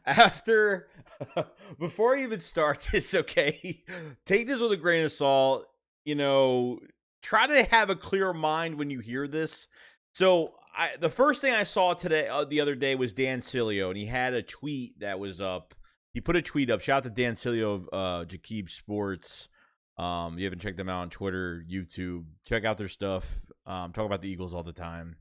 After, before I even start this, okay, take this with a grain of salt. You know, try to have a clear mind when you hear this. So, the first thing I saw today, the other day, was Dan Sileo, and he had a tweet that was up. He put a tweet up. Shout out to Dan Sileo of Jakib Sports. You haven't checked them out on Twitter, YouTube. Check out their stuff. Talk about the Eagles all the time.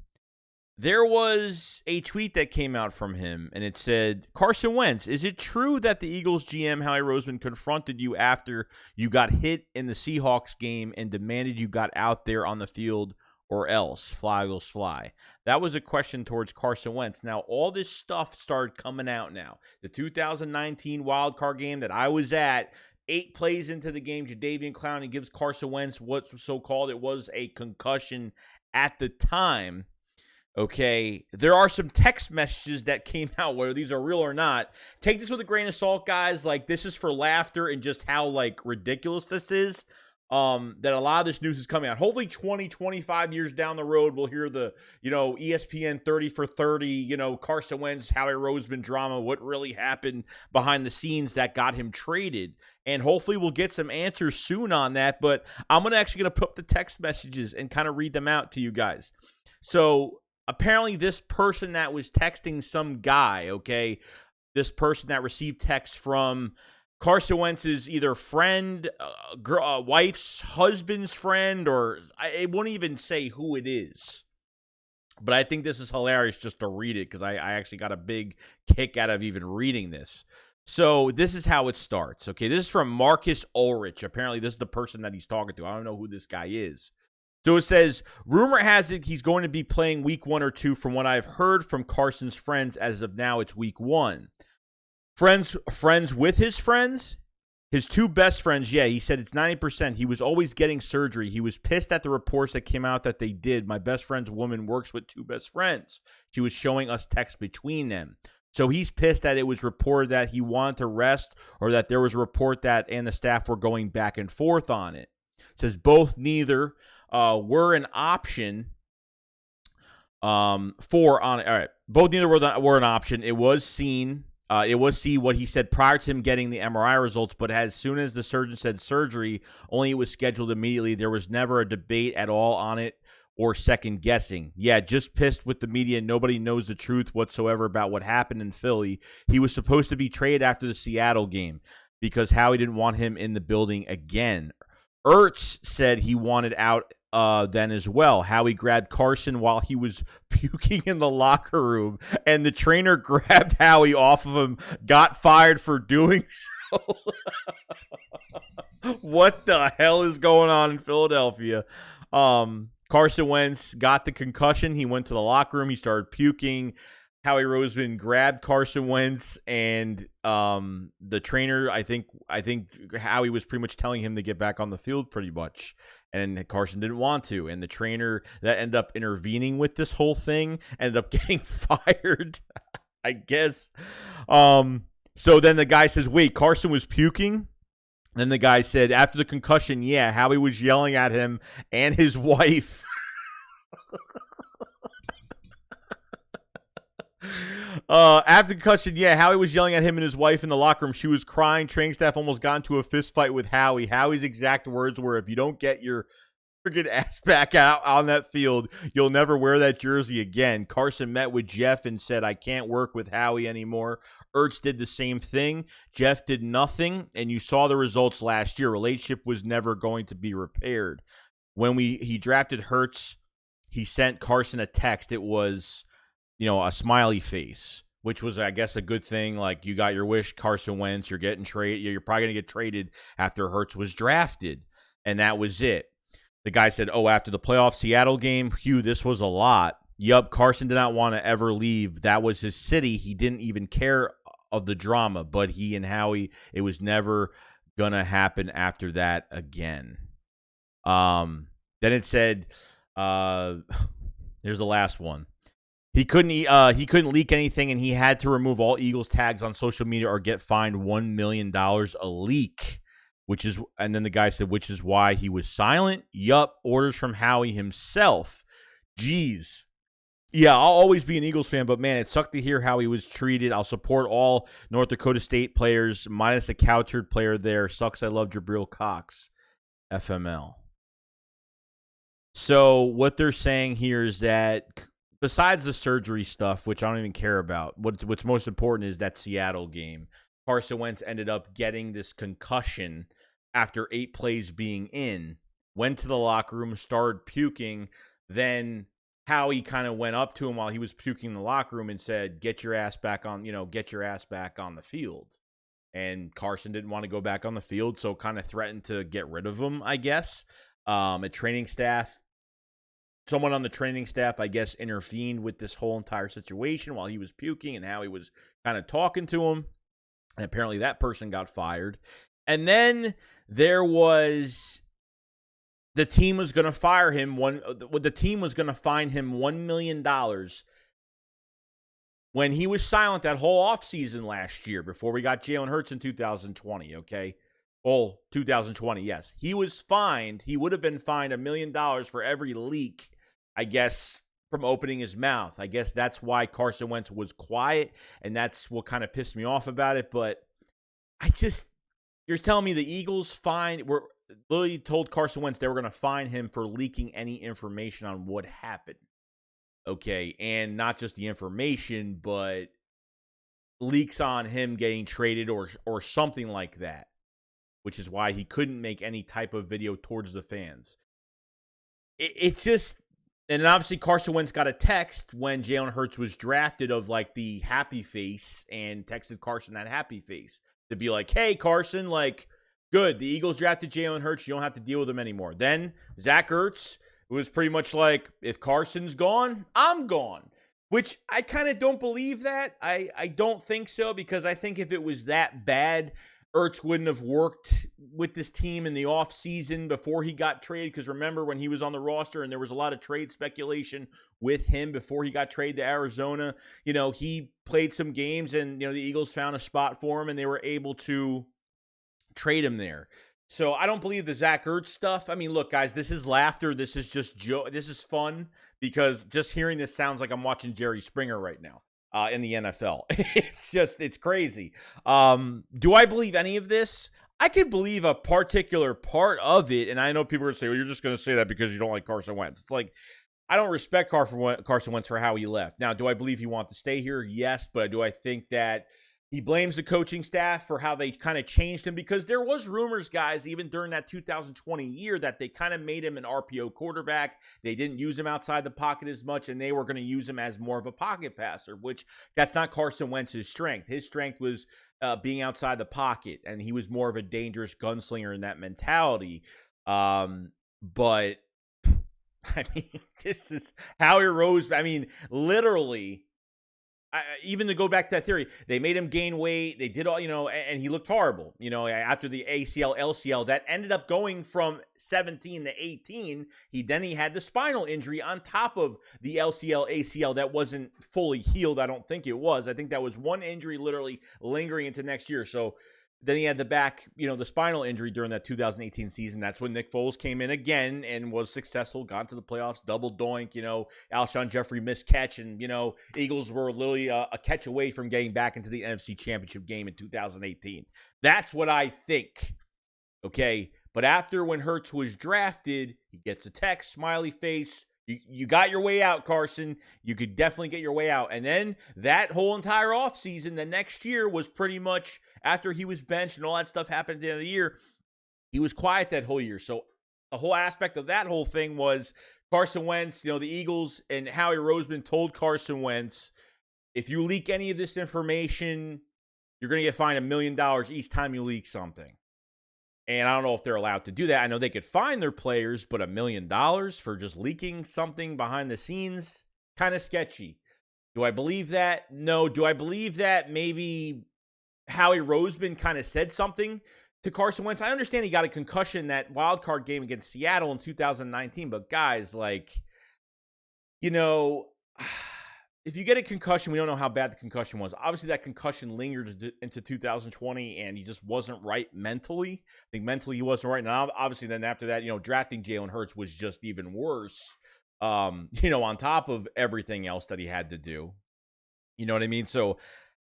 There was a tweet that came out from him, and it said, Carson Wentz, is it true that the Eagles GM, Howie Roseman, confronted you after you got hit in the Seahawks game and demanded you got out there on the field or else? Fly, Eagles, fly. That was a question towards Carson Wentz. Now, all this stuff started coming out now. The 2019 wildcard game that I was at, 8 plays into the game, Jadeveon Clowney gives Carson Wentz what's so-called, it was a concussion at the time. Okay, there are some text messages that came out, whether these are real or not. Take this with a grain of salt, guys. Like, this is for laughter and just how, like, ridiculous this is. That a lot of this news is coming out. Hopefully 20, 25 years down the road, we'll hear the, ESPN 30 for 30, Carson Wentz, Howie Roseman drama, what really happened behind the scenes that got him traded. And hopefully we'll get some answers soon on that. But I'm actually going to put up the text messages and kind of read them out to you guys. So, apparently this person that was texting some guy, okay, this person that received text from Carson Wentz's either friend, wife's husband's friend, or I won't even say who it is. But I think this is hilarious just to read it because I actually got a big kick out of even reading this. So this is how it starts, okay? This is from Marcus Ulrich. Apparently this is the person that he's talking to. I don't know who this guy is. So it says, rumor has it he's going to be playing week 1 or 2 from what I've heard from Carson's friends. As of now, it's week 1. Friends with his friends? His 2 best friends, yeah, he said it's 90%. He was always getting surgery. He was pissed at the reports that came out that they did. My best friend's woman works with 2 best friends. She was showing us texts between them. So he's pissed that it was reported that he wanted to rest or that there was a report that and the staff were going back and forth on it. It says both neither were an option both neither were an option. It was seen what he said prior to him getting the MRI results, but as soon as the surgeon said surgery, only it was scheduled immediately. There was never a debate at all on it or second guessing. Yeah, just pissed with the media. Nobody knows the truth whatsoever about what happened in Philly. He was supposed to be traded after the Seattle game because Howie didn't want him in the building again. Ertz said he wanted out then as well. Howie grabbed Carson while he was puking in the locker room, and the trainer grabbed Howie off of him, got fired for doing so. What the hell is going on in Philadelphia? Carson Wentz got the concussion. He went to the locker room. He started puking. Howie Roseman grabbed Carson Wentz, and the trainer, I think Howie was pretty much telling him to get back on the field pretty much, and Carson didn't want to, and the trainer that ended up intervening with this whole thing ended up getting fired, I guess. So then the guy says, wait, Carson was puking? Then the guy said, after the concussion, yeah, Howie was yelling at him and his wife. After the concussion, yeah, Howie was yelling at him and his wife in the locker room. She was crying. Training staff almost got into a fist fight with Howie. Howie's exact words were, if you don't get your freaking ass back out on that field, you'll never wear that jersey again. Carson met with Jeff and said, I can't work with Howie anymore. Ertz did the same thing. Jeff did nothing, and you saw the results last year. Relationship was never going to be repaired. When he drafted Hurts, he sent Carson a text. It was, a smiley face, which was, I guess, a good thing. Like, you got your wish, Carson Wentz. You're getting traded. You're probably going to get traded after Hurts was drafted, and that was it. The guy said, after the playoff Seattle game, Hugh, this was a lot. Yup, Carson did not want to ever leave. That was his city. He didn't even care of the drama, but he and Howie, it was never going to happen after that again. Then it said, here's the last one. He couldn't leak anything, and he had to remove all Eagles tags on social media or get fined $1 million a leak. And then the guy said, which is why he was silent. Yup, orders from Howie himself. Jeez. Yeah, I'll always be an Eagles fan, but man, it sucked to hear how he was treated. I'll support all North Dakota State players, minus the Couchard player there. Sucks I love Jabril Cox, FML. So what they're saying here is that besides the surgery stuff, which I don't even care about, what's most important is that Seattle game. Carson Wentz ended up getting this concussion after 8 plays being in, went to the locker room, started puking, then Howie kind of went up to him while he was puking in the locker room and said, get your ass back on the field. And Carson didn't want to go back on the field, so kind of threatened to get rid of him, I guess. A training staff, someone on the training staff, I guess, intervened with this whole entire situation while he was puking, and Howie was kind of talking to him. And apparently that person got fired. And then there was the team was going to fire him. The team was going to fine him $1 million when he was silent that whole offseason last year before we got Jalen Hurts in 2020, okay? Well, 2020, yes. He was fined. He would have been fined $1 million for every leak, I guess, from opening his mouth. I guess that's why Carson Wentz was quiet, and that's what kind of pissed me off about it. But you're telling me the Eagles literally told Carson Wentz they were going to fine him for leaking any information on what happened. Okay, and not just the information, but leaks on him getting traded or something like that, which is why he couldn't make any type of video towards the fans. It's just, and obviously Carson Wentz got a text when Jalen Hurts was drafted of like the happy face and texted Carson that happy face to be like, hey, Carson, like, good. The Eagles drafted Jalen Hurts. You don't have to deal with him anymore. Then Zach Ertz was pretty much like, if Carson's gone, I'm gone. Which I kind of don't believe that. I don't think so, because I think if it was that bad, Ertz wouldn't have worked with this team in the offseason before he got traded. Because remember when he was on the roster and there was a lot of trade speculation with him before he got traded to Arizona, he played some games and, the Eagles found a spot for him and they were able to trade him there. So I don't believe the Zach Ertz stuff. I mean, look, guys, this is laughter. This is just this is fun, because just hearing this sounds like I'm watching Jerry Springer right now in the NFL. It's crazy. Do I believe any of this? I could believe a particular part of it, and I know people are going to say, well, you're just going to say that because you don't like Carson Wentz. It's like, I don't respect Carson Wentz for how he left. Now, do I believe he wants to stay here? Yes, but do I think that he blames the coaching staff for how they kind of changed him? Because there was rumors, guys, even during that 2020 year, that they kind of made him an RPO quarterback. They didn't use him outside the pocket as much, and they were going to use him as more of a pocket passer, which that's not Carson Wentz's strength. His strength was being outside the pocket, and he was more of a dangerous gunslinger in that mentality. But, I mean, this is Howie Rose. I mean, literally, even to go back to that theory, they made him gain weight. They did all, and he looked horrible, after the ACL, LCL, that ended up going from 17 to 18. He had the spinal injury on top of the LCL, ACL that wasn't fully healed. I don't think it was. I think that was one injury literally lingering into next year. So then he had the spinal injury during that 2018 season. That's when Nick Foles came in again and was successful, got to the playoffs, double doink, Alshon Jeffrey missed catch, and, Eagles were literally a catch away from getting back into the NFC Championship game in 2018. That's what I think, okay? But after when Hurts was drafted, he gets a text, smiley face, you got your way out, Carson. You could definitely get your way out. And then that whole entire offseason, the next year, was pretty much after he was benched and all that stuff happened at the end of the year, he was quiet that whole year. So the whole aspect of that whole thing was Carson Wentz, the Eagles and Howie Roseman told Carson Wentz, if you leak any of this information, you're going to get fined $1 million each time you leak something. And I don't know if they're allowed to do that. I know they could fine their players, but $1 million for just leaking something behind the scenes, kind of sketchy. Do I believe that? No. Do I believe that maybe Howie Roseman kind of said something to Carson Wentz? I understand he got a concussion that wild card game against Seattle in 2019, but guys, if you get a concussion, we don't know how bad the concussion was. Obviously, that concussion lingered into 2020, and he just wasn't right mentally. I think mentally he wasn't right. And obviously, then after that, drafting Jalen Hurts was just even worse. on top of everything else that he had to do. You know what I mean? So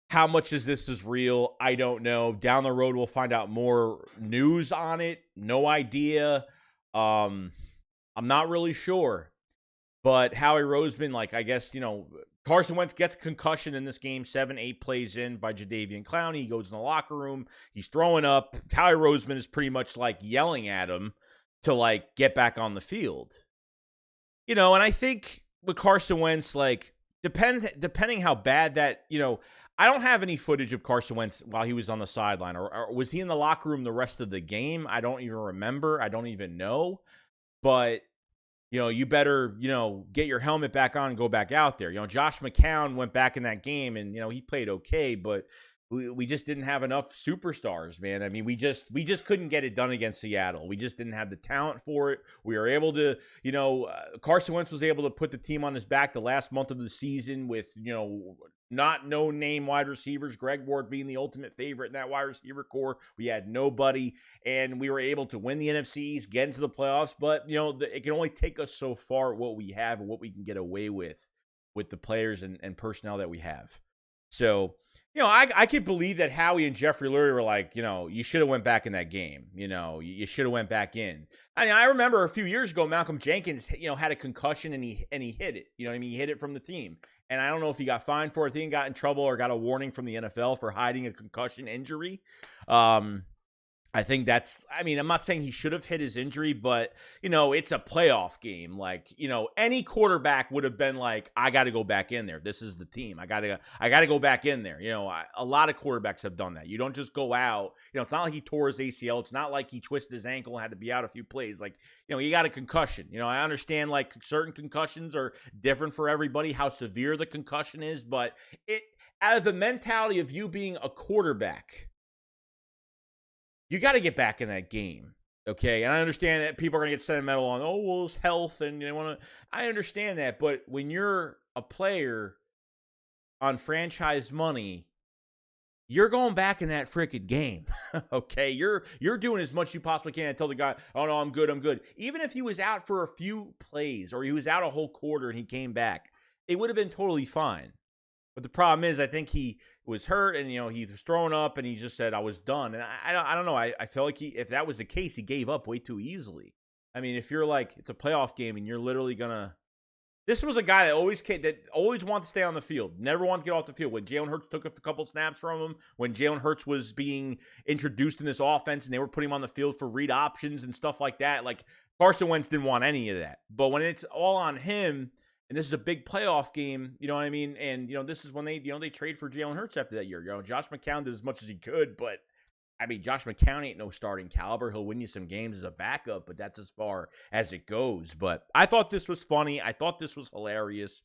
how much is this is real? I don't know. Down the road, we'll find out more news on it. No idea. I'm not really sure. But Howie Roseman, like, I guess, Carson Wentz gets a concussion in this game, 7-8 plays in by Jadeveon Clowney. He goes in the locker room. He's throwing up. Howie Roseman is pretty much, like, yelling at him to, like, get back on the field. And I think with Carson Wentz, like, depending how bad that, I don't have any footage of Carson Wentz while he was on the sideline. Or was he in the locker room the rest of the game? I don't even remember. I don't even know. But you better, get your helmet back on and go back out there. Josh McCown went back in that game and, he played okay, but we just didn't have enough superstars, man. I mean, we just couldn't get it done against Seattle. We just didn't have the talent for it. We were able to, Carson Wentz was able to put the team on his back the last month of the season with, not no-name wide receivers, Greg Ward being the ultimate favorite in that wide receiver core. We had nobody, and we were able to win the NFCs, get into the playoffs, but, it can only take us so far what we have and what we can get away with the players and personnel that we have. So, I could believe that Howie and Jeffrey Lurie were like, you should have went back in that game. You should have went back in. I mean, I remember a few years ago, Malcolm Jenkins, had a concussion and he hit it. He hit it from the team. And I don't know if he got fined for it. I think he got in trouble or got a warning from the NFL for hiding a concussion injury. I think I'm not saying he should have hit his injury, but, it's a playoff game. Like, any quarterback would have been like, I got to go back in there. This is the team. I got to go back in there. A lot of quarterbacks have done that. You don't just go out. It's not like he tore his ACL. It's not like he twisted his ankle and had to be out a few plays. Like, he got a concussion. I understand like certain concussions are different for everybody, how severe the concussion is, but out of the mentality of you being a quarterback, you got to get back in that game, okay? And I understand that people are going to get sentimental on, his health, and they want to. I understand that, but when you're a player on franchise money, you're going back in that freaking game, okay? You're doing as much as you possibly can and tell the guy, oh, no, I'm good. Even if he was out for a few plays or he was out a whole quarter and he came back, it would have been totally fine. But the problem is, I think he was hurt and, he was throwing up and he just said, I was done. And I don't know. I felt like if that was the case, he gave up way too easily. I mean, if you're like, it's a playoff game and you're literally going to, this was a guy that always wanted to stay on the field, never wanted to get off the field. When Jalen Hurts took a couple snaps from him, when Jalen Hurts was being introduced in this offense and they were putting him on the field for read options and stuff like that, like Carson Wentz didn't want any of that. But when it's all on him, and this is a big playoff game, you know what I mean? And, this is when they trade for Jalen Hurts after that year. Josh McCown did as much as he could, but, I mean, Josh McCown ain't no starting caliber. He'll win you some games as a backup, but that's as far as it goes. But I thought this was funny. I thought this was hilarious.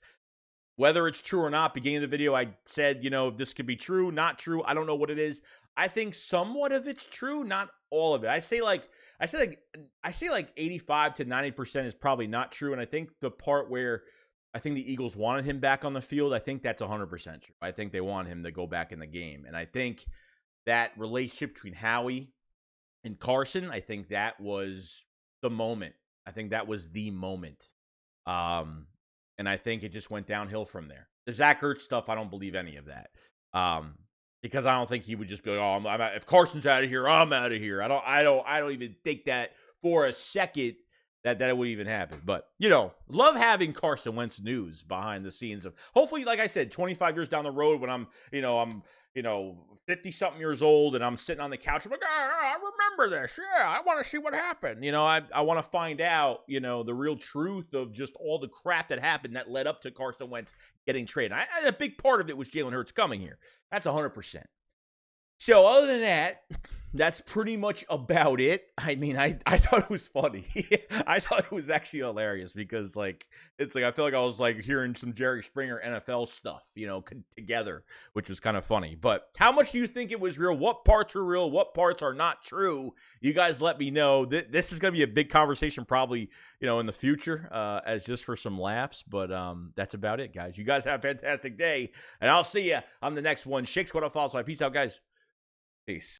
Whether it's true or not, beginning of the video, I said, this could be true, not true. I don't know what it is. I think somewhat of it's true, not all of it. I say like 85 to 90% is probably not true. And I think the part where I think the Eagles wanted him back on the field, I think that's 100% true. I think they want him to go back in the game. And I think that relationship between Howie and Carson, I think that was the moment. I think that was the moment. And I think it just went downhill from there. The Zach Ertz stuff, I don't believe any of that. Because I don't think he would just be like, I'm out. If Carson's out of here, I'm out of here. I don't even think that for a second that would even happen. But, love having Carson Wentz news behind the scenes of, hopefully, like I said, 25 years down the road when I'm 50-something years old and I'm sitting on the couch, I'm like, I remember this. Yeah, I want to see what happened. I want to find out, the real truth of just all the crap that happened that led up to Carson Wentz getting traded. A big part of it was Jalen Hurts coming here. That's 100%. So other than that, that's pretty much about it. I mean, I thought it was funny. I thought it was actually hilarious because I feel like I was like hearing some Jerry Springer NFL stuff, together, which was kind of funny. But how much do you think it was real? What parts are real? What parts are not true? You guys let me know. This is going to be a big conversation probably, in the future as just for some laughs. But that's about it, guys. You guys have a fantastic day. And I'll see you on the next one. SHAKESQUAD, follow. Peace out, guys. Peace.